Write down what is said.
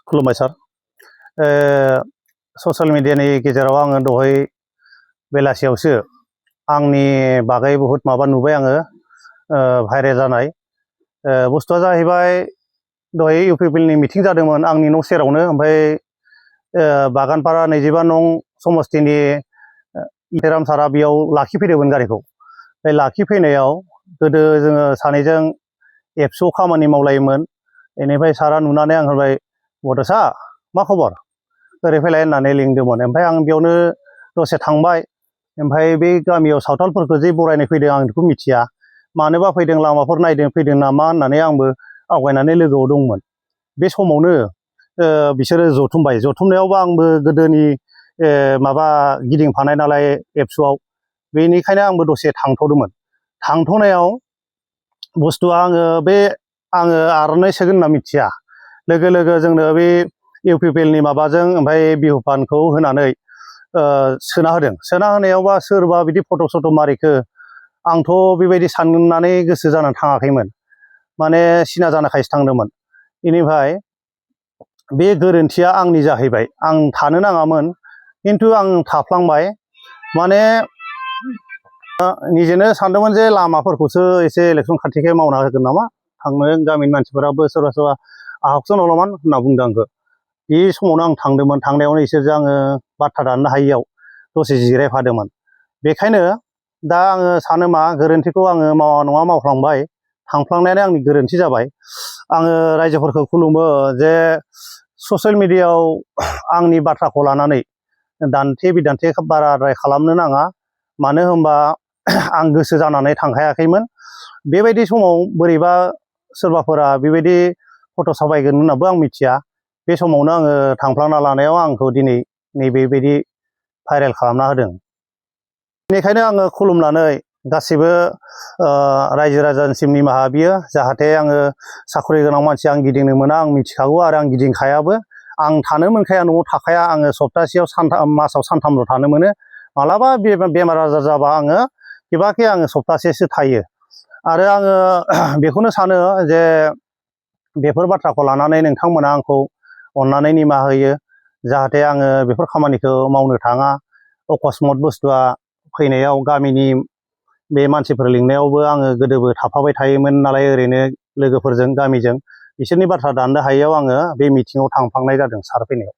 खुलुमबाय सार। ससियेल मिडियानि गेजेराव आङो दहाय बेलासियावसो आंनि बागै बहुत माबा नुबाय आङो भाइरेल जानाय। बुस्थुआ जाहैबाय दहाय इउपिपिएलनि मिटिं जादोंमोन आंनि न' सेरावनो। ओमफ्राय बागानपारा 22 नं समस्तिनि इटाराम सारा बेयाव लाखिफैदोंमोन गारिखौ। बे लाखिफैनायाव गोदो जोङो सानैजों एबसुआव खामानि मावलायोमोन। बेनिफ्राय सारा नुनानै आं होनबाय, बड'सा मा खबर, ओरै फैलाय होननानै लिंदोंमोन। ओमफ्राय आं बेयावनो दसे थांबाय। ओमफ्राय बे गामियाव सावथालफोरखौ जे बरायनो फैदों आं बेखौ मिथिया, मानोबा फैदों, लामाफोर नायदों फैदों नामा होननानै आंबो आवगायनानै लोगोआव दंमोन। बे समावनो बिसोरो जथुमबाय। जथुमनायावबो आंबो गोदोनि माबा गिदिंफानाय नालाय एबसुआव, बेनिखायनो आंबो दसे थांथ'दोंमोन। थांथ'नायाव बुस्थुआ आङो आर'नाइ सोगोन होनना मिथिया। लोगो लोगो जोंनो बे इउपिपिएलनि माबाजों ओमफ्राय बिहु फानखौ होनानै सोना होदों। सोना होनायावबा सोरबा बिदि फट' सट' मारिखो आंथ' बेबायदि साननानै गोसो जानानै थाङाखैमोन, माने सिना जानाखायसो थांदोंमोन। बेनिफ्राय बे गोरोन्थिया आंनि जाहैबाय। आं थानो नाङामोन, खिन्थु आं थाफ्लांबाय। माने निजेनो सानदोंमोन जे लामाफोरखौसो एसे इलेक्सन खाथिखाय मावना होगोन नामा, थांनो गामिनि मानसिफोराबो सोरबा सोरबा आहाकसन हलमान होनना बुंदों आंखौ। बे समावनो आं थांदोंमोन। थांनायावनो इसोरजों आङो बाथ्रा दाननो हायियाव दसे जिरायफादोंमोन। बेखायनो दा आङो सानो मा, गोरोन्थिखौ आङो मावा नङा मावफ्लांबाय, थांफ्लांनायानो आंनि गोरोन्थि जाबाय। आङो रायजोफोरखौ खुलुमो जे ससियेल मिडियायाव आंनि बाथ्राखौ लानानै दान्थे बिदान्थे बाराद्राय खालामनो नाङा। मानो होनबा आं गोसो जानानै थांखायाखैमोन। बेबायदि समाव बोरैबा सोरबाफोरा बेबायदि फट' साफायगोन होननाबो आं मिथिया। बे समावनो आङो थांफ्लांना लानायाव आंखौ दिनै नैबेबायदि भाइरेल खालामना होदों। बेनिखायनो आङो खुलुमनानै गासैबो रायजो राजानिसिम निमाहा बियो, जाहाथे आङो साखरि गोनां मानसि, आं गिदिंनो मोना आं मिथिखागौ, आरो आं गिदिंखायाबो। आं थानो मोनखाया, न'आव थाखाया। आङो सप्तासेयाव मासाव सानथामल' थानो मोनो। मालाबा बेमार आजार जाबा आङो किबाके आङो सप्तासेसो थायो। आरो आङो बेखौनो सानो जे बेफोर बाथ्राखौ लानानै नोंथांमोना आंखौ अननानै निमाहा होयो, जाहाथे आङो बेफोर खामानिखौ मावनो थाङा। अकस्मात बुस्थुआ फैनायाव गामिनि बे मानसिफोर लिंनायावबो आङो गोदोबो थाफाबाय थायोमोन नालाय, ओरैनो लोगोफोरजों गामिजों, बिसोरनि बाथ्रा दाननो हायैयाव आङो बे मिटिङाव थांफ्लांनाय जादों सार फैनायाव।